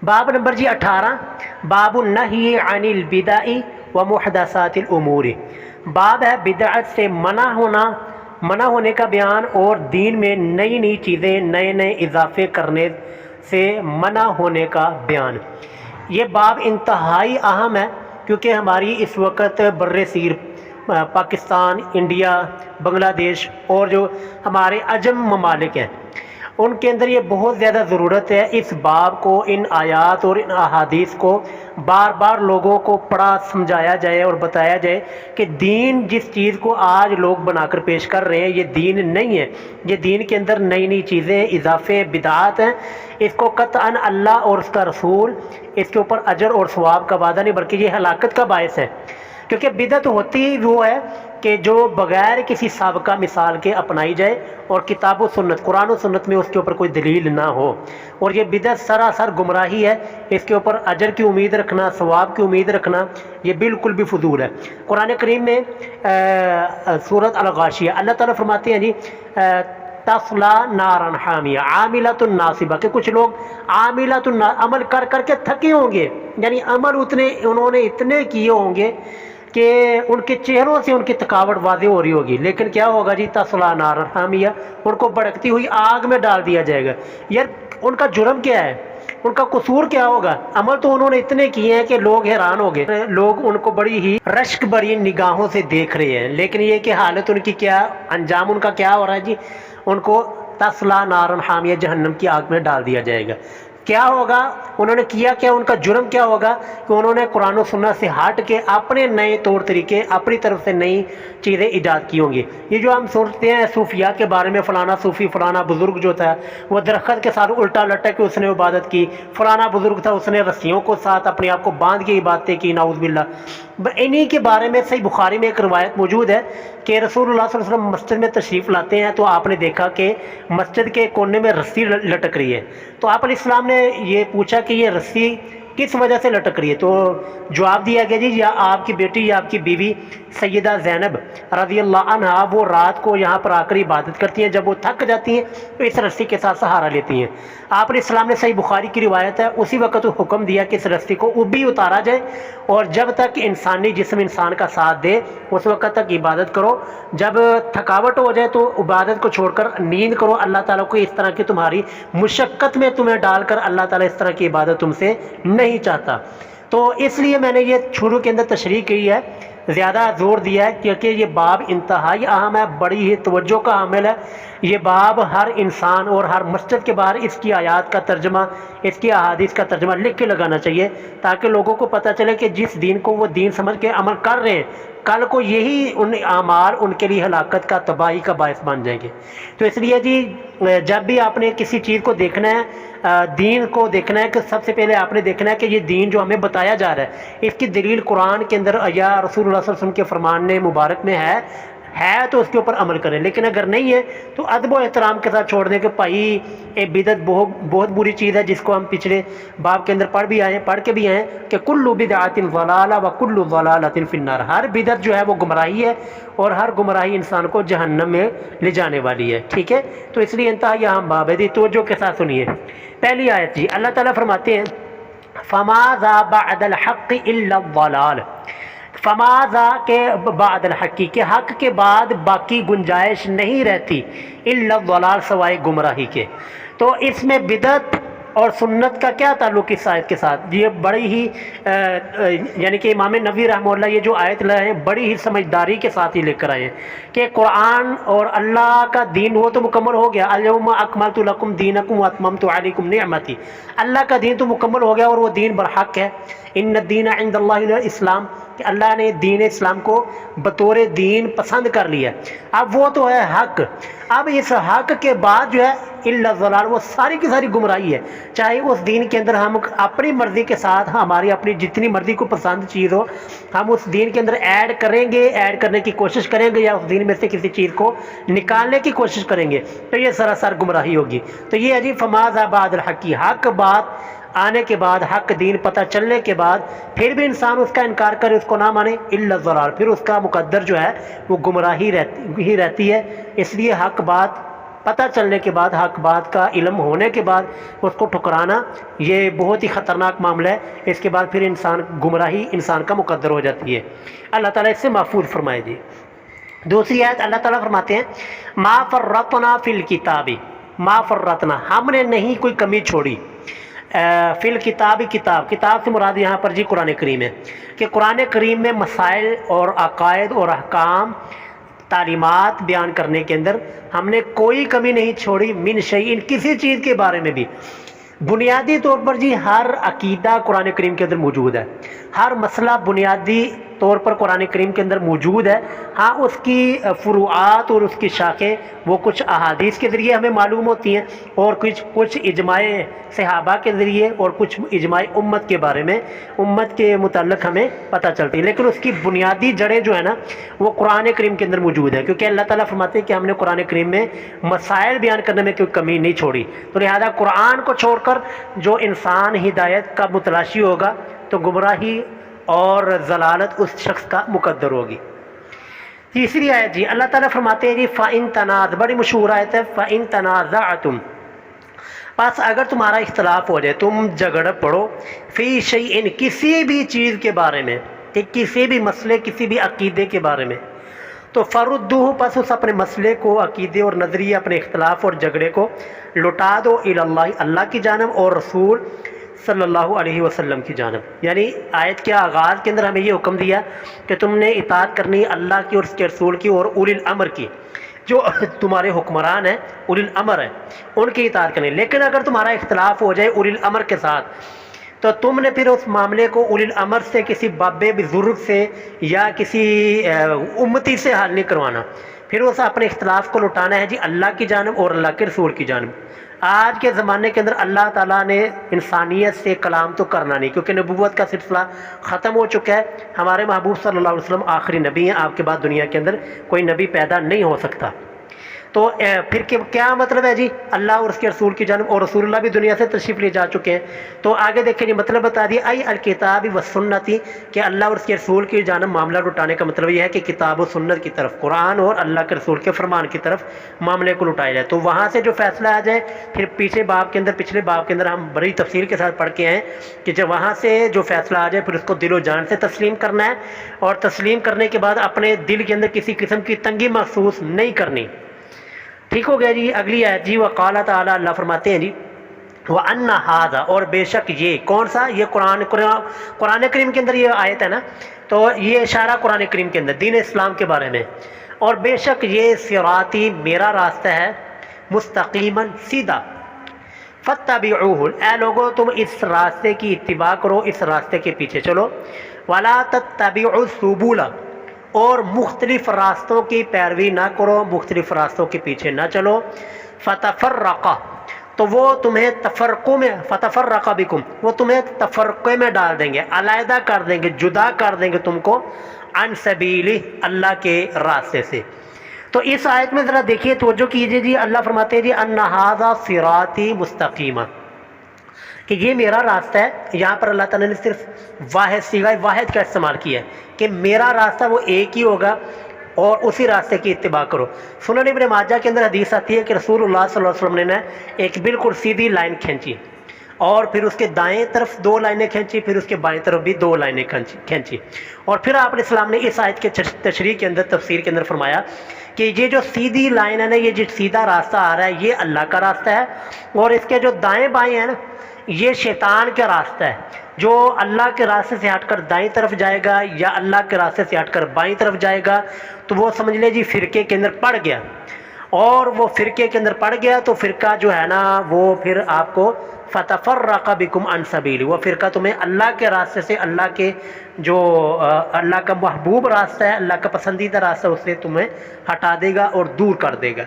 باب نمبر جی 18، باب النہی عن البدع و محدثات الامور۔ باب ہے بدعت سے منع ہونے کا بیان اور دین میں نئی نئی چیزیں نئے نئے اضافے کرنے سے منع ہونے کا بیان۔ یہ باب انتہائی اہم ہے کیونکہ ہماری اس وقت بر صغیر پاکستان، انڈیا، بنگلہ دیش اور جو ہمارے عجم ممالک ہیں ان کے اندر یہ بہت زیادہ ضرورت ہے اس باب کو، ان آیات اور ان احادیث کو بار بار لوگوں کو پڑھا سمجھایا جائے اور بتایا جائے کہ دین جس چیز کو آج لوگ بنا کر پیش کر رہے ہیں یہ دین نہیں ہے، یہ دین کے اندر نئی نئی چیزیں، اضافے، بدعات ہیں۔ اس کو قطعاً اللہ اور اس کا رسول اس کے اوپر اجر اور ثواب کا وعدہ نہیں بلکہ یہ ہلاکت کا باعث ہے، کیونکہ بدعت ہوتی وہ ہے کہ جو بغیر کسی سابقہ مثال کے اپنائی جائے اور کتاب و سنت، قرآن و سنت میں اس کے اوپر کوئی دلیل نہ ہو، اور یہ بدعت سراسر گمراہی ہے۔ اس کے اوپر اجر کی امید رکھنا، ثواب کی امید رکھنا یہ بالکل بھی فضول ہے۔ قرآن کریم میں سورۃ الغاشیہ اللہ تعالیٰ فرماتے ہیں جی تصلا نارا حامیہ عاملۃ ناصبہ، کہ کچھ لوگ عاملۃ عمل کر کر کے تھکے ہوں گے، یعنی عمل انہوں نے اتنے کیے ہوں گے کہ ان کے چہروں سے ان کی تھکاوٹ واضح ہو رہی ہوگی، لیکن کیا ہوگا جی تصلا نارا حامیہ، ان کو بھڑکتی ہوئی آگ میں ڈال دیا جائے گا۔ یار ان کا جرم کیا ہے، ان کا قصور کیا ہوگا؟ عمل تو انہوں نے اتنے کیے ہیں کہ لوگ حیران ہو گئے، لوگ ان کو بڑی ہی رشک بری نگاہوں سے دیکھ رہے ہیں، لیکن یہ کہ حالت ان کی کیا، انجام ان کا کیا ہو رہا ہے جی، ان کو تصلا نارا حامیہ جہنم کی آگ میں ڈال دیا جائے گا۔ کیا ہوگا؟ انہوں نے کیا کیا، ان کا جرم کیا ہوگا کہ انہوں نے قرآن و سنت سے ہٹ کے اپنے نئے طور طریقے، اپنی طرف سے نئی چیزیں ایجاد کی ہوں گی۔ یہ جو ہم سنتے ہیں صوفیات کے بارے میں، فلانا صوفی، فلانا بزرگ جو تھا وہ درخت کے ساتھ الٹا لٹک کے اس نے عبادت کی، فلانا بزرگ تھا اس نے رسیوں کو ساتھ اپنے آپ کو باندھ کے عبادتیں کی، نعوذ باللہ۔ انہی کے بارے میں صحیح بخاری میں ایک روایت موجود ہے کہ رسول اللہ صلی اللہ علیہ وسلم مسجد میں تشریف لاتے ہیں تو آپ نے دیکھا کہ مسجد کے کونے میں رسی لٹک رہی ہے، تو آپ علیہ السلام نے یہ پوچھا کہ یہ رسی کس وجہ سے لٹک رہی ہے؟ تو جواب دیا گیا جی یا آپ کی بیٹی یا آپ کی بیوی سیدہ زینب رضی اللہ عنہا وہ رات کو یہاں پر آ کر عبادت کرتی ہیں، جب وہ تھک جاتی ہیں تو اس رسی کے ساتھ سہارا لیتی ہیں۔ آپ علیہ السلام نے صحیح بخاری کی روایت ہے اسی وقت حکم دیا کہ اس رسی کو اوپی اتارا جائے اور جب تک انسانی جسم انسان کا ساتھ دے اس وقت تک عبادت کرو، جب تھکاوٹ ہو جائے تو عبادت کو چھوڑ کر نیند کرو۔ اللہ تعالیٰ کو اس طرح کی تمہاری مشقت میں تمہیں ڈال کر اللہ تعالیٰ اس طرح کی عبادت تم سے نہیں چاہتا۔ تو اس لیے میں نے یہ شروع کے اندر تشریح کی ہے، زیادہ زور دیا ہے کیونکہ یہ باب انتہائی اہم ہے، بڑی ہی توجہ کا حامل ہے۔ یہ باب ہر انسان اور ہر مسجد کے باہر اس کی آیات کا ترجمہ، اس کی احادیث کا ترجمہ لکھ کے لگانا چاہیے تاکہ لوگوں کو پتہ چلے کہ جس دین کو وہ دین سمجھ کے عمل کر رہے ہیں کل کو یہی ان اعمال ان کے لیے ہلاکت کا، تباہی کا باعث بن جائیں گے۔ تو اس لیے جی جب بھی آپ نے کسی چیز کو دیکھنا ہے، دین کو دیکھنا ہے، کہ سب سے پہلے آپ نے دیکھنا ہے کہ یہ دین جو ہمیں بتایا جا رہا ہے اس کی دلیل قرآن کے اندر یا رسول اللہ صلی اللہ علیہ وسلم کے فرمان مبارک میں ہے تو اس کے اوپر عمل کریں، لیکن اگر نہیں ہے تو ادب و احترام کے ساتھ چھوڑ دیں کہ بھائی یہ بدعت بہت بری چیز ہے، جس کو ہم پچھلے باب کے اندر پڑھ کے بھی آئے ہیں کہ کل بدعۃ ضلالہ و کل ضلالۃ فی النار، ہر بدعت جو ہے وہ گمراہی ہے اور ہر گمراہی انسان کو جہنم میں لے جانے والی ہے، ٹھیک ہے؟ تو اس لیے انتہائی اہم باب ہے جی، توجہ کے ساتھ سنیے۔ پہلی آیت جی اللہ تعالیٰ فرماتے ہیں فماذا بعد الحق الا الضلال، فماذا کے بعد الحق، کے حق کے بعد باقی گنجائش نہیں رہتی، الا الضلال سوائے گمراہی کے۔ تو اس میں بدعت اور سنت کا کیا تعلق اس آیت کے ساتھ؟ یہ بڑی ہی یعنی کہ امام نووی رحمہ اللہ یہ جو آیت لائے ہیں بڑی ہی سمجھداری کے ساتھ ہی لے کر آئے ہیں کہ قرآن اور اللہ کا دین وہ تو مکمل ہو گیا، الیوم اکملت لکم دینکم واتممت علیکم نعمتی، اللہ کا دین تو مکمل ہو گیا اور وہ دین برحق ہے۔ ان الدین عند اللہ الاسلام، کہ اللہ نے دین اسلام کو بطور دین پسند کر لیا، اب وہ تو ہے حق۔ اب اس حق کے بعد جو ہے الا الضلال، وہ ساری کی ساری گمراہی ہے، چاہے اس دین کے اندر ہم اپنی مرضی کے ساتھ ہماری اپنی جتنی مرضی کو پسند چیز ہو ہم اس دین کے اندر ایڈ کریں گے، ایڈ کرنے کی کوشش کریں گے یا اس دین میں سے کسی چیز کو نکالنے کی کوشش کریں گے تو یہ سراسر گمراہی ہوگی۔ تو یہ ہے جی فماذا بعد الحق، حق بات آنے کے بعد، حق دین پتہ چلنے کے بعد پھر بھی انسان اس کا انکار کرے، اس کو نہ مانے، الا الضلال، پھر اس کا مقدر جو ہے وہ گمراہی ہی رہتی ہے۔ اس لیے حق بات پتہ چلنے کے بعد، حق بات کا علم ہونے کے بعد اس کو ٹھکرانا یہ بہت ہی خطرناک معاملہ ہے۔ اس کے بعد پھر گمراہی انسان کا مقدر ہو جاتی ہے۔ اللہ تعالیٰ اس سے محفوظ فرمائے جی۔ دوسری آیت اللہ تعالیٰ فرماتے ہیں ما فرطنا فی الکتاب، ما فرطنا ہم نے نہیں کوئی کمی چھوڑی، فی الکتاب کتاب سے مراد یہاں پر جی قرآن کریم ہے، کہ قرآن کریم میں مسائل اور عقائد اور احکام تعلیمات بیان کرنے کے اندر ہم نے کوئی کمی نہیں چھوڑی، من شیئن کسی چیز کے بارے میں بھی۔ بنیادی طور پر جی ہر عقیدہ قرآن کریم کے اندر موجود ہے، ہر مسئلہ بنیادی طور پر قرآن کریم کے اندر موجود ہے۔ ہاں اس کی فروعات اور اس کی شاخیں وہ کچھ احادیث کے ذریعے ہمیں معلوم ہوتی ہیں، اور کچھ اجماع صحابہ کے ذریعے، اور کچھ اجماع امت کے بارے میں، امت کے متعلق ہمیں پتہ چلتی ہے، لیکن اس کی بنیادی جڑیں جو ہے نا وہ قرآن کریم کے اندر موجود ہے، کیونکہ اللہ تعالیٰ فرماتے ہیں کہ ہم نے قرآن کریم میں مسائل بیان کرنے میں کوئی کمی نہیں چھوڑی۔ تو لہذا قرآن کو چھوڑ کر جو انسان ہدایت کا متلاشی ہوگا تو گمراہی اور ضلالت اس شخص کا مقدر ہوگی۔ تیسری آیت جی اللہ تعالیٰ فرماتے ہیں جی فَإِن تَنَازَعْتُمْ، بڑی مشہور آیت ہے، فَإِن تَنَازَعْتُمْ، بس اگر تمہارا اختلاف ہو جائے، تم جھگڑ پڑو، فی شیئن کسی بھی چیز کے بارے میں، کہ کسی بھی مسئلے کسی بھی عقیدے کے بارے میں، تو فردوہ پس اس اپنے مسئلے کو، عقیدے اور نظریے، اپنے اختلاف اور جھگڑے کو لٹا دو الی اللہ، اللہ کی جانب، اور رسول صلی اللہ علیہ وسلم کی جانب۔ یعنی آیت کے آغاز کے اندر ہمیں یہ حکم دیا کہ تم نے اطاعت کرنی اللہ کی اور اس کے رسول کی اور اولی الامر کی، جو تمہارے حکمران ہیں، اولی الامر ہیں، ان کی اطاعت کرنی۔ لیکن اگر تمہارا اختلاف ہو جائے اولی الامر کے ساتھ، تو تم نے پھر اس معاملے کو اولی الامر سے، کسی باب بزرگ سے یا کسی امتی سے حل نہیں کروانا، پھر اس اپنے اختلاف کو لٹانا ہے جی اللہ کی جانب اور اللہ کے رسول کی جانب۔ آج کے زمانے کے اندر اللہ تعالیٰ نے انسانیت سے کلام تو کرنا نہیں، کیونکہ نبوت کا سلسلہ ختم ہو چکا ہے، ہمارے محبوب صلی اللہ علیہ وسلم آخری نبی ہیں، آپ کے بعد دنیا کے اندر کوئی نبی پیدا نہیں ہو سکتا۔ تو پھر کیا مطلب ہے جی اللہ اور اس کے رسول کی جانب، اور رسول اللہ بھی دنیا سے تشریف لے جا چکے ہیں۔ تو آگے دیکھیں جی مطلب بتا دیا ای الکتاب و سنتی، کہ اللہ اور اس کے رسول کی جانب معاملہ لٹانے کا مطلب یہ ہے کہ کتاب و سنت کی طرف، قرآن اور اللہ کے رسول کے فرمان کی طرف معاملے کو لٹایا جائے۔ تو وہاں سے جو فیصلہ آ جائے، پھر پچھلے باب کے اندر ہم بڑی تفصیل کے ساتھ پڑھ کے ہیں کہ جب وہاں سے جو فیصلہ آ جائے پھر اس کو دل و جان سے تسلیم کرنا ہے، اور تسلیم کرنے کے بعد اپنے دل کے اندر کسی قسم کی تنگی محسوس نہیں کرنی۔ ٹھیک ہو گیا جی۔ اگلی آیت جی وقال تعالیٰ، اللہ فرماتے ہیں جی وَأَنَّ هَذَا، اور بے شک یہ، کون سا؟ یہ قرآن کریم کے اندر یہ آیت ہے نا، تو یہ اشارہ قرآن کریم کے اندر دین اسلام کے بارے میں، اور بے شک یہ صراطی میرا راستہ ہے، مستقیما سیدھا، فاتبعوہ، اے لوگو تم اس راستے کی اتباع کرو، اس راستے کے پیچھے چلو، وَلَا تَتَّبِعُوا السُّبُلَ، اور مختلف راستوں کی پیروی نہ کرو، مختلف راستوں کے پیچھے نہ چلو، فتفرق، تو وہ تمہیں تفرقوں میں، فتفرق بکم، وہ تمہیں تفرقے میں ڈال دیں گے، علیحدہ کر دیں گے، جدا کر دیں گے تم کو، عن سبیلی، اللہ کے راستے سے۔ تو اس آیت میں ذرا دیکھیے، توجہ کیجیے جی، اللہ فرماتے ہیں جی ان ھذا صراطی مستقیما، کہ یہ میرا راستہ ہے۔ یہاں پر اللہ تعالیٰ نے صرف واحد، صیغہ واحد کا استعمال کیا ہے کہ میرا راستہ وہ ایک ہی ہوگا، اور اسی راستے کی اتباع کرو۔ سنن ابن ماجہ کے اندر حدیث آتی ہے کہ رسول اللہ صلی اللہ علیہ وسلم نے ایک بالکل سیدھی لائن کھینچی، اور پھر اس کے دائیں طرف 2 لائنیں کھینچی، پھر اس کے بائیں طرف بھی 2 لائنیں کھینچی، اور پھر آپ علیہ السلام نے اس آیت کے تشریح کے اندر، تفسیر کے اندر فرمایا کہ یہ جو سیدھی لائن ہے نا، یہ جو سیدھا راستہ آ رہا ہے یہ اللہ کا راستہ ہے، اور اس کے جو دائیں بائیں ہیں نا یہ شیطان کا راستہ ہے۔ جو اللہ کے راستے سے ہٹ کر دائیں طرف جائے گا یا اللہ کے راستے سے ہٹ کر بائیں طرف جائے گا تو وہ سمجھ لے جی فرقے کے اندر پڑ گیا، اور وہ فرقے کے اندر پڑ گیا تو فرقہ جو ہے نا وہ پھر آپ کو فتفرق بکم عن سبیل، وہ فرقہ تمہیں اللہ کے راستے سے، اللہ کے جو اللہ کا محبوب راستہ ہے، اللہ کا پسندیدہ راستہ، اس سے تمہیں ہٹا دے گا اور دور کر دے گا۔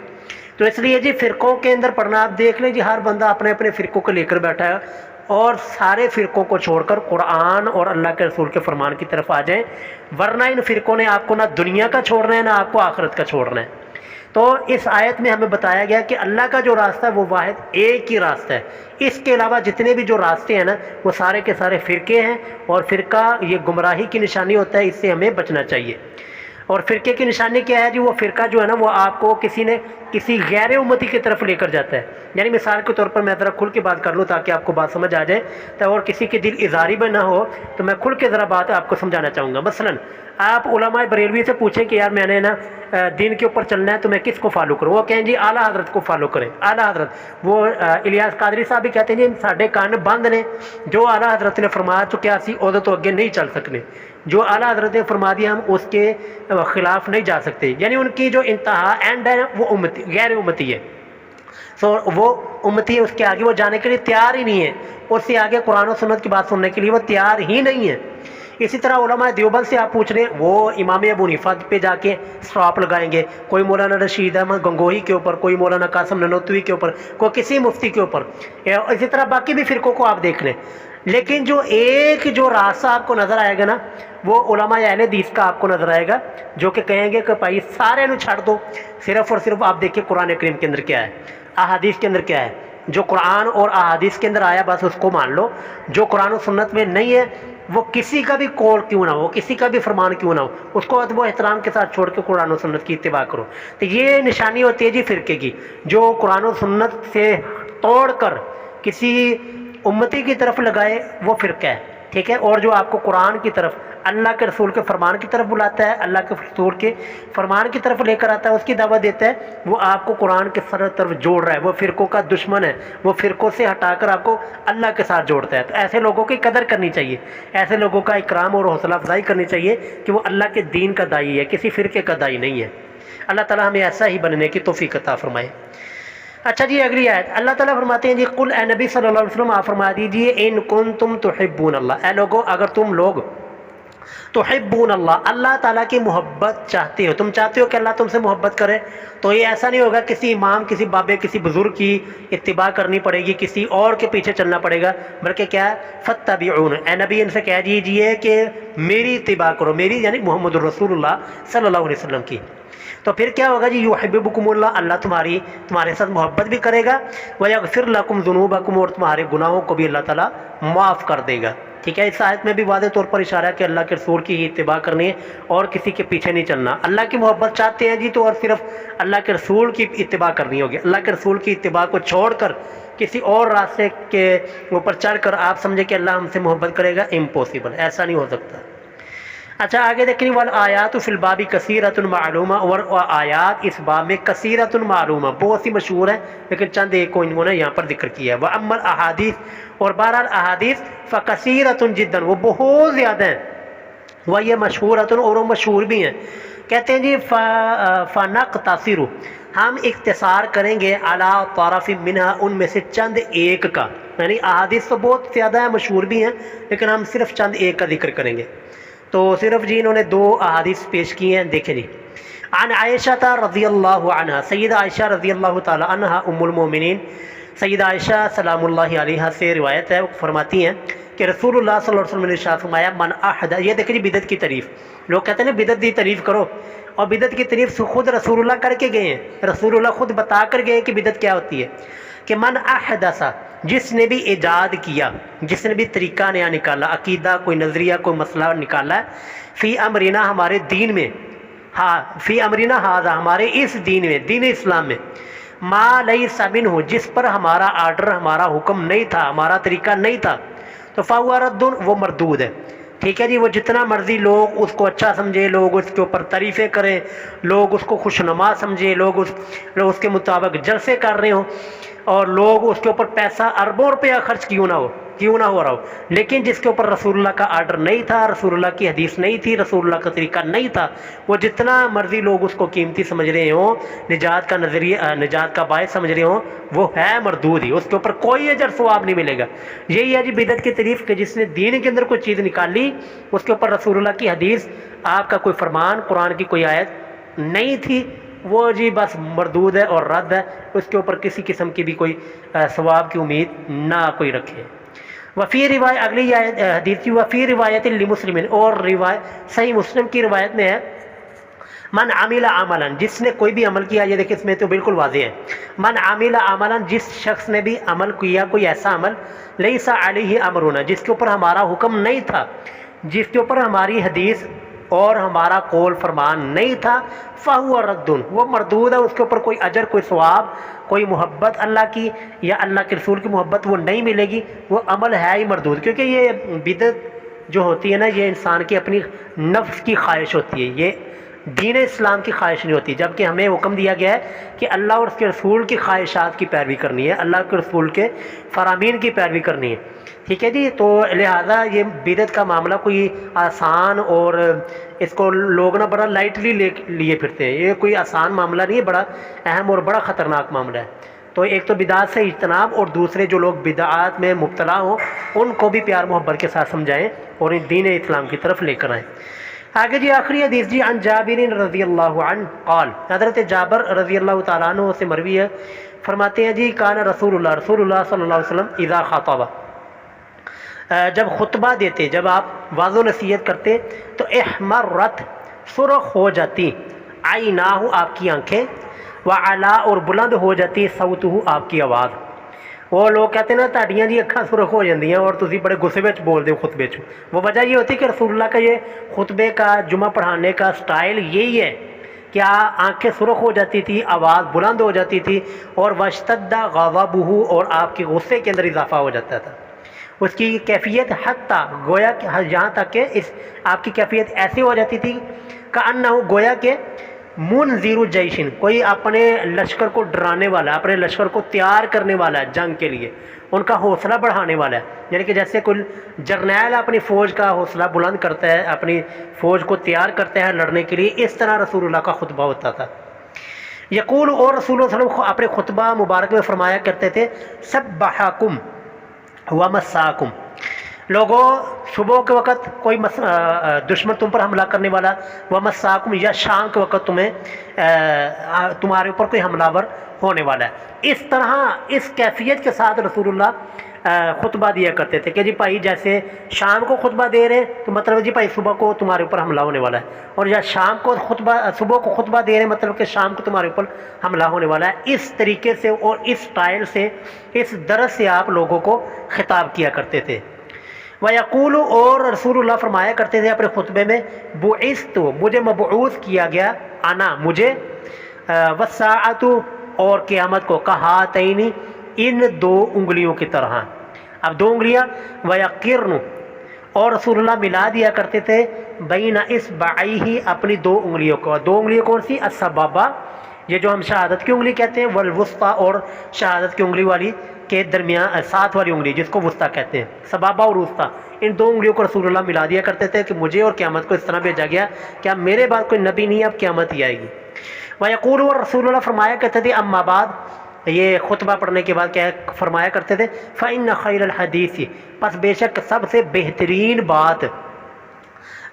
تو اس لیے جی فرقوں کے اندر پڑھنا، آپ دیکھ لیں جی ہر بندہ اپنے اپنے فرقوں کو لے کر بیٹھا ہے، اور سارے فرقوں کو چھوڑ کر قرآن اور اللہ کے رسول کے فرمان کی طرف آ جائیں، ورنہ ان فرقوں نے آپ کو نہ دنیا کا چھوڑنا ہے نہ آپ کو آخرت کا چھوڑنا ہے۔ تو اس آیت میں ہمیں بتایا گیا کہ اللہ کا جو راستہ ہے وہ واحد ایک ہی راستہ ہے، اس کے علاوہ جتنے بھی جو راستے ہیں نا وہ سارے کے سارے فرقے ہیں، اور فرقہ یہ گمراہی کی نشانی ہوتا ہے، اس سے ہمیں بچنا چاہیے۔ اور فرقے کی نشانی کیا ہے جی؟ وہ فرقہ جو ہے نا وہ آپ کو کسی غیر امتی کی طرف لے کر جاتا ہے. یعنی مثال کے طور پر میں ذرا کھل کے بات کر لوں تاکہ آپ کو بات سمجھ آ جائے تو، اور کسی کی دل ازاری میں نہ ہو تو میں کھل کے ذرا بات آپ کو سمجھانا چاہوں گا. مثلاً آپ علماء بریلوی سے پوچھیں کہ یار میں نے نا دین کے اوپر چلنا ہے تو میں کس کو فالو کروں؟ وہ کہیں جی اعلیٰ حضرت کو فالو کریں. اعلیٰ حضرت، وہ الیاس قادری صاحب بھی کہتے ہیں جی ساڈے کان بند نے، جو اعلیٰ حضرت نے فرما چکیا سی وہ تو اگے نہیں چل سکنے، جو اعلیٰ حضرت نے فرما دیا ہم اس کے خلاف نہیں جا سکتے. یعنی ان کی جو انتہا اینڈ ہے وہ امتی، غیر امتی ہے. وہ امتی ہے، اس کے آگے وہ جانے کے لیے تیار ہی نہیں ہے، اس سے آگے قرآن و سنت کی بات سننے کے لیے وہ تیار ہی نہیں ہے. اسی طرح علماء دیوبند سے آپ پوچھ رہے ہیں، وہ امام ابو حنیفہ پہ جا کے سٹاپ لگائیں گے، کوئی مولانا رشید احمد گنگوہی کے اوپر، کوئی مولانا قاسم ننوتوی کے اوپر، کوئی کسی مفتی کے اوپر. اسی طرح باقی بھی فرقوں کو آپ دیکھ لیں. لیکن جو راستہ آپ کو نظر آئے گا نا، وہ علماء اہل حدیث کا آپ کو نظر آئے گا، جو کہ کہیں گے کہ بھائی سارے نو چھڑ دو، صرف اور صرف آپ دیکھیں قرآن کریم کے اندر کیا ہے، احادیث کے اندر کیا ہے. جو قرآن اور احادیث کے اندر آیا بس اس کو مان لو، جو قرآن و سنت میں نہیں ہے وہ کسی کا بھی قول کیوں نہ ہو، کسی کا بھی فرمان کیوں نہ ہو، اس کو ادب و احترام کے ساتھ چھوڑ کے قرآن و سنت کی اتباع کرو. تو یہ نشانی ہوتی ہے جی فرقے کی، جو قرآن و سنت سے توڑ کر کسی امتی کی طرف لگائے وہ فرقہ ہے. ٹھیک ہے. اور جو آپ کو قرآن کی طرف، اللہ کے رسول کے فرمان کی طرف بلاتا ہے، اللہ کے رسول کے فرمان کی طرف لے کر آتا ہے، اس کی دعوت دیتا ہے، وہ آپ کو قرآن کے طرف جوڑ رہا ہے، وہ فرقوں کا دشمن ہے، وہ فرقوں سے ہٹا کر آپ کو اللہ کے ساتھ جوڑتا ہے. تو ایسے لوگوں کی قدر کرنی چاہیے، ایسے لوگوں کا اکرام اور حوصلہ افزائی کرنی چاہیے کہ وہ اللہ کے دین کا داعی ہے، کسی فرقے کا داعی نہیں ہے. اللہ تعالیٰ ہمیں ایسا ہی بننے کی توفیق عطا فرمائے. اچھا جی اگلی آیت اللہ تعالیٰ فرماتے ہیں جی قل اے نبی صلی اللہ علیہ وسلم آپ فرما دیجیے ان کنتم تحبون اللہ، اے لوگو اگر تم لوگ تحبون اللہ، اللہ تعالیٰ کی محبت چاہتے ہو، تم چاہتے ہو کہ اللہ تم سے محبت کرے، تو یہ ایسا نہیں ہوگا کسی امام، کسی بابے، کسی بزرگ کی اتباع کرنی پڑے گی، کسی اور کے پیچھے چلنا پڑے گا، بلکہ کیا ہے فاتبعون، اے نبی ان سے کہہ دیجیے کہ میری اتباع کرو، میری یعنی محمد الرسول اللہ صلی اللہ علیہ وسلم کی. تو پھر کیا ہوگا جی یحببکم اللہ، اللہ تمہارے ساتھ محبت بھی کرے گا، ویغفر لکم ذنوبکم، اور تمہارے گناہوں کو بھی اللہ تعالیٰ معاف کر دے گا. ٹھیک ہے. اس آیت میں بھی واضح طور پر اشارہ ہے کہ اللہ کے رسول کی ہی اتباع کرنی ہے اور کسی کے پیچھے نہیں چلنا. اللہ کی محبت چاہتے ہیں جی تو اور صرف اللہ کے رسول کی اتباع کرنی ہوگی. اللہ کے رسول کی اتباع کو چھوڑ کر کسی اور راستے کے اوپر چڑھ کر آپ سمجھے کہ اللہ ہم سے محبت کرے گا، امپاسبل، ایسا نہیں ہو سکتا. اچھا آگے دیکھیں والآیات فی الباب کثیرۃ معلومہ، اور آیات اس باب میں کثیرۃ معلومہ بہت سی مشہور ہیں، لیکن چند ایک کو انہوں نے یہاں پر ذکر کیا ہے. وَأَمَّا الْأَحَادِيث، اور بہرحال احادیث فَكَثِيرَةٌ جِدًّا، وہ بہت زیادہ ہیں، وَهِيَ مَشْهُورَةٌ، اور وہ مشہور بھی ہیں. کہتے ہیں جی فَنَقْتَصِرُ، ہم اختصار کریں گے عَلَىٰ طَرَفٍ مِّنْهَا، ان میں سے چند ایک کا، یعنی احادیث تو بہت زیادہ ہیں، مشہور بھی ہیں، لیکن ہم صرف چند ایک کا ذکر کریں گے. تو صرف جی انہوں نے 2 احادیث پیش کی ہیں. دیکھیں جی عن عائشہ رضی اللہ عنہا، سیدہ عائشہ رضی اللہ تعالی عنہا ام المومنین، سیدہ عائشہ سلام اللہ علیہا سے روایت ہے، وہ فرماتی ہیں کہ رسول اللہ صلی اللہ علیہ وسلم نے ارشاد فرمایا من احدث، یہ دیکھیں جی بدعت کی تعریف، لوگ کہتے ہیں نا بدعت دی تعریف کرو، اور بدعت کی تعریف خود رسول اللہ کر کے گئے ہیں، رسول اللہ خود بتا کر گئے کہ بدعت کیا ہوتی ہے، کہ من احدث، جس نے بھی ایجاد کیا، جس نے بھی طریقہ نیا نکالا، عقیدہ کوئی نظریہ کوئی مسئلہ نکالا ہے، فی امرنا ہمارے دین میں، ہاں فی امرنا ھذا ہمارے اس دین میں، دین اسلام میں، ما لیس منہ جس پر ہمارا آرڈر، ہمارا حکم نہیں تھا، ہمارا طریقہ نہیں تھا، تو فہو رد، وہ مردود ہے. ٹھیک ہے جی. وہ جتنا مرضی لوگ اس کو اچھا سمجھے، لوگ اس کے اوپر تعریفیں کریں، لوگ اس کو خوشنما سمجھے، لوگ اس کے مطابق جلسے کر رہے ہوں، اور لوگ اس کے اوپر پیسہ اربوں روپیہ خرچ کیوں نہ ہو رہا ہو، لیکن جس کے اوپر رسول اللہ کا آرڈر نہیں تھا، رسول اللہ کی حدیث نہیں تھی، رسول اللہ کا طریقہ نہیں تھا، وہ جتنا مرضی لوگ اس کو قیمتی سمجھ رہے ہوں، نجات کا نظریہ، نجات کا باعث سمجھ رہے ہوں، وہ ہے مردود ہی، اس کے اوپر کوئی اجر ثواب نہیں ملے گا. یہی ہے جی بدعت کی تعریف، کہ جس نے دین کے اندر کوئی چیز نکالی، اس کے اوپر رسول اللہ کی حدیث، آپ کا کوئی فرمان، قرآن کی کوئی آیت نہیں تھی، وہ جی بس مردود ہے اور رد ہے، اس کے اوپر کسی قسم کی بھی کوئی ثواب کی امید نہ کوئی رکھے. وفی روایت، اگلی حدیث کی وفی روایت لمسلم، اور روایت صحیح مسلم کی روایت میں ہے من عمل عملا، جس نے کوئی بھی عمل کیا، یہ دیکھیں اس میں تو بالکل واضح ہے، من عمل عملا، جس شخص نے بھی عمل کیا، کوئی ایسا عمل، لیس علیہ امرنا، جس کے اوپر ہمارا حکم نہیں تھا، جس کے اوپر ہماری حدیث اور ہمارا قول فرمان نہیں تھا فہو رد، وہ مردود ہے، اس کے اوپر کوئی اجر، کوئی ثواب، کوئی محبت اللہ کی یا اللہ کے رسول کی محبت وہ نہیں ملے گی، وہ عمل ہے ہی مردود. کیونکہ یہ بدعت جو ہوتی ہے نا، یہ انسان کی اپنی نفس کی خواہش ہوتی ہے، یہ دین اسلام کی خواہش نہیں ہوتی. جبکہ ہمیں حکم دیا گیا ہے کہ اللہ اور اس کے رسول کی خواہشات کی پیروی کرنی ہے، اللہ کے رسول کے فرامین کی پیروی کرنی ہے. ٹھیک ہے جی. تو لہٰذا یہ بدعت کا معاملہ کوئی آسان، اور اس کو لوگ نا بڑا لائٹلی لیے پھرتے ہیں. یہ کوئی آسان معاملہ نہیں ہے، بڑا اہم اور بڑا خطرناک معاملہ ہے. تو ایک تو بدعات سے اجتناب، اور دوسرے جو لوگ بدعات میں مبتلا ہوں ان کو بھی پیار محبت کے ساتھ سمجھائیں اور ان دین اسلام کی طرف لے کر آئیں. آگے جی آخری حدیث جی، عن جابر رضی اللہ عنہ قال، حضرت جابر رضی اللہ تعالیٰ عنہ سے مروی ہے، فرماتے ہیں جی کان رسول اللہ صلی اللہ علیہ وسلم اذا خاطب، جب خطبہ دیتے، جب آپ واضح و نصیحت کرتے تو احمرت، سرخ ہو جاتی، عیناہ، آپ کی آنکھیں، وعلا، اور بلند ہو جاتی، صوتہ، آپ کی آواز. وہ لوگ کہتے ہیں نا تہاڈیاں جی اکھاں سرخ ہو جاندیاں اور تسی بڑے غصے وچ بول دے خطبے چ. وہ وجہ یہ ہوتی ہے کہ رسول اللہ کا یہ خطبے کا، جمعہ پڑھانے کا سٹائل یہی ہے کہ آنکھیں سرخ ہو جاتی تھی، آواز بلند ہو جاتی تھی، اور واشتد غضبہ، اور آپ کے غصے کے اندر اضافہ ہو جاتا تھا. اس کی کیفیت حتیٰ، گویا کہ یہاں تک کہ آپ کی کیفیت ایسی ہو جاتی تھی کأنہ، گویا کہ منذر جیشن، کوئی اپنے لشکر کو ڈرانے والا، اپنے لشکر کو تیار کرنے والا ہے جنگ کے لیے، ان کا حوصلہ بڑھانے والا ہے. یعنی کہ جیسے کوئی جرنیل اپنی فوج کا حوصلہ بلند کرتا ہے، اپنی فوج کو تیار کرتا ہے لڑنے کے لیے، اس طرح رسول اللہ کا خطبہ ہوتا تھا. یقول، اور رسول اللہ صلی اللہ علیہ وسلم اپنے خطبہ مبارک میں فرمایا کرتے تھے سبحکم ومساکم، لوگوں صبح کے وقت کوئی دشمن تم پر حملہ کرنے والا، ومساکم، یا شام کے وقت تمہارے اوپر کوئی حملہ ور ہونے والا ہے. اس طرح اس کیفیت کے ساتھ رسول اللہ خطبہ دیا کرتے تھے کہ جی بھائی جیسے شام کو خطبہ دے رہے ہیں تو مطلب جی بھائی صبح کو تمہارے اوپر حملہ ہونے والا ہے، اور یا شام کو صبح کو خطبہ دے رہے ہیں مطلب کہ شام کو تمہارے اوپر حملہ ہونے والا ہے. اس طریقے سے اور اس سٹائل سے، اس درس سے آپ لوگوں کو خطاب کیا کرتے تھے. وَيَقُولُ، اور رسول اللہ فرمایا کرتے تھے اپنے خطبے میں بُعِثْتُ، مجھے مبعوث کیا گیا، انا، مجھے، وَالسَّاعَةُ، اور قیامت کو، کہاتین، ان دو انگلیوں کی طرح. اب دو انگلیاں، وَيَقِرْنُ، اور رسول اللہ ملا دیا کرتے تھے بین اصبعیہ، اپنی دو انگلیوں کو. دو انگلیاں کون سی؟ السبابہ، یہ جو ہم شہادت کی انگلی کہتے ہیں، والوسطیٰ، اور شہادت کی انگلی والی کے درمیان ساتھ والی انگلی جس کو وسطیٰ کہتے ہیں، سبابہ اور وسطیٰ، ان دو انگلیوں کو رسول اللہ ملا دیا کرتے تھے کہ مجھے اور قیامت کو اس طرح بھیجا گیا کہ اب میرے بعد کوئی نبی نہیں، اب قیامت ہی آئے گی. وَيَقُولُ، اور رسول اللہ فرمایا کرتے تھے اما بعد، یہ خطبہ پڑھنے کے بعد کیا فرمایا کرتے تھے فَإِنَّ خَيْرَ الْحَدِيثِ، پس بے شک سب سے بہترین بات،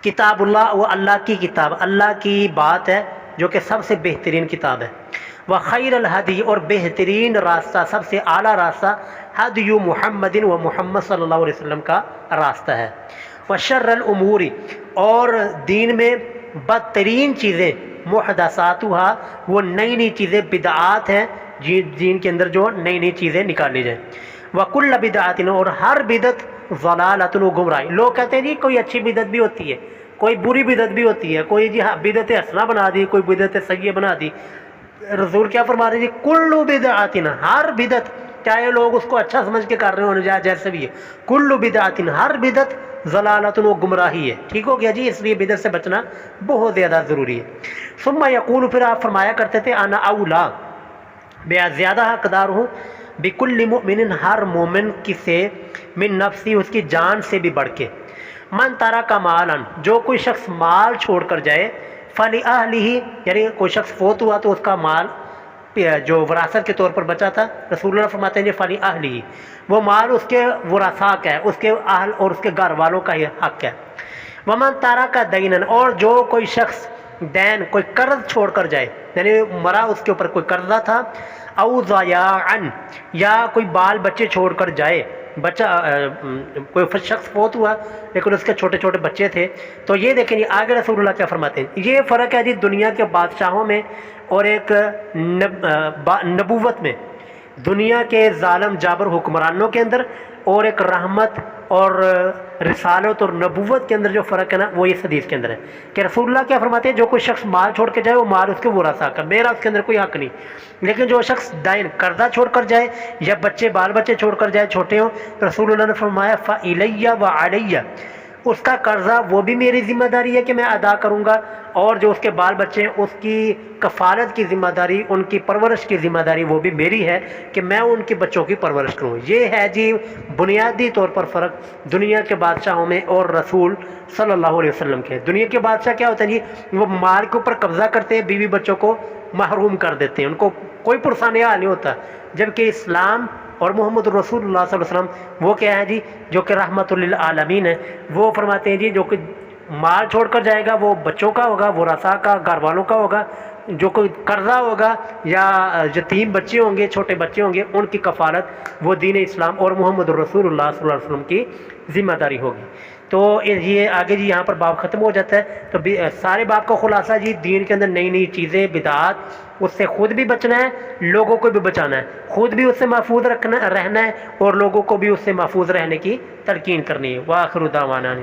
کتاب اللہ، وہ اللہ کی کتاب، اللہ کی بات ہے جو کہ سب سے بہترین کتاب ہے. وَخَيْرَ الْحَدِيِ، اور بہترین راستہ، سب سے اعلیٰ راستہ، حدی محمد، و محمد صلی اللہ علیہ وسلم کا راستہ ہے. وَشَرَّ الْأُمُورِ، اور دین میں بدترین چیزیں، محدثاتها، وہ نئی نئی چیزیں، بدعات ہیں دین کے اندر جو نئی نئی چیزیں نکالی جائیں. وَكُلَّ بِدْعَةٍ، اور ہر بدعت، ضلالۃ، و گمراہی. لوگ کہتے ہیں جی کوئی اچھی بدعت بھی ہوتی ہے، کوئی بری بدعت بھی ہوتی ہے، کوئی جی بدعت حسنہ بنا دی، کوئی بدعت سیئہ بنا دی. رسول کیا فرما رہے ہیں جی کل بدعت، ہر بدعت، چاہے لوگ اس کو اچھا سمجھ کے کر رہے ہوں یا جیسے بھی ہے، کل بدعت، ہر بدعت، ضلالۃ، و گمراہی ہے. ٹھیک ہو گیا جی. اس لیے بدعت سے بچنا بہت زیادہ ضروری ہے. ثم یقول، پھر آپ فرمایا کرتے تھے انا اولا، بے زیادہ حقدار ہوں، بکل مؤمن، ہر مومن کی سے، من نفسی، اس کی جان سے بھی بڑھ کے، من ترک مالا، جو کوئی شخص مال چھوڑ کر جائے، فلأہلہ، یعنی کوئی شخص فوت ہوا تو اس کا مال جو وراثت کے طور پر بچا تھا، رسول اللہ فرماتے ہیں جی فلأہلہ، وہ مال اس کے ورثاء کا ہے، اس کے اہل اور اس کے گھر والوں کا یہ حق ہے. ومن ترک دینا، اور جو کوئی شخص دین، کوئی قرض چھوڑ کر جائے، یعنی مرا اس کے اوپر کوئی قرضہ تھا، او ضیاعا، یا کوئی بال بچے چھوڑ کر جائے، بچہ کوئی شخص فوت ہوا لیکن اس کے چھوٹے چھوٹے بچے تھے. تو یہ دیکھیں جی آگے رسول اللہ کیا فرماتے ہیں. یہ فرق ہے جی دنیا کے بادشاہوں میں اور ایک نبوت میں، دنیا کے ظالم جابر حکمرانوں کے اندر اور ایک رحمت اور رسالت اور نبوت کے اندر جو فرق ہے نا وہ اس حدیث کے اندر ہے کہ رسول اللہ کیا فرماتے ہیں، جو کوئی شخص مال چھوڑ کے جائے وہ مال اس کے ورثاء کا، میرا اس کے اندر کوئی حق نہیں، لیکن جو شخص دائن قرضہ چھوڑ کر جائے یا بچے بال بچے چھوڑ کر جائے چھوٹے ہوں، تو رسول اللہ نے فرمایا فَإِلَيَّ وَعَلَيَّ، اس کا قرضہ وہ بھی میری ذمہ داری ہے کہ میں ادا کروں گا، اور جو اس کے بال بچے ہیں اس کی کفالت کی ذمہ داری، ان کی پرورش کی ذمہ داری وہ بھی میری ہے کہ میں ان کے بچوں کی پرورش کروں۔ یہ ہے جی بنیادی طور پر فرق دنیا کے بادشاہوں میں اور رسول صلی اللہ علیہ وسلم کے۔ دنیا کے بادشاہ کیا ہوتے ہیں جی، وہ مال کے اوپر قبضہ کرتے ہیں، بیوی بچوں کو محروم کر دیتے ہیں، ان کو کوئی پرسان حال نہیں ہوتا، جبکہ اسلام اور محمد رسول اللہ صلی اللہ علیہ وسلم وہ کیا ہے جی، جو کہ رحمت للعالمین ہے، وہ فرماتے ہیں جی جو کہ مال چھوڑ کر جائے گا وہ بچوں کا ہوگا، ورثاء کا، گھر والوں کا ہوگا، جو کوئی قرضہ ہوگا یا یتیم بچے ہوں گے، چھوٹے بچے ہوں گے، ان کی کفالت وہ دین اسلام اور محمد رسول اللہ صلی اللہ علیہ وسلم کی ذمہ داری ہوگی۔ تو یہ آگے جی یہاں پر باب ختم ہو جاتا ہے۔ تو سارے باب کا خلاصہ جی دین کے اندر نئی نئی چیزیں، بدعات، اس سے خود بھی بچنا ہے، لوگوں کو بھی بچانا ہے، خود بھی اس سے محفوظ رہنا ہے اور لوگوں کو بھی اس سے محفوظ رہنے کی تلقین کرنی ہے۔ وآخر دعوانا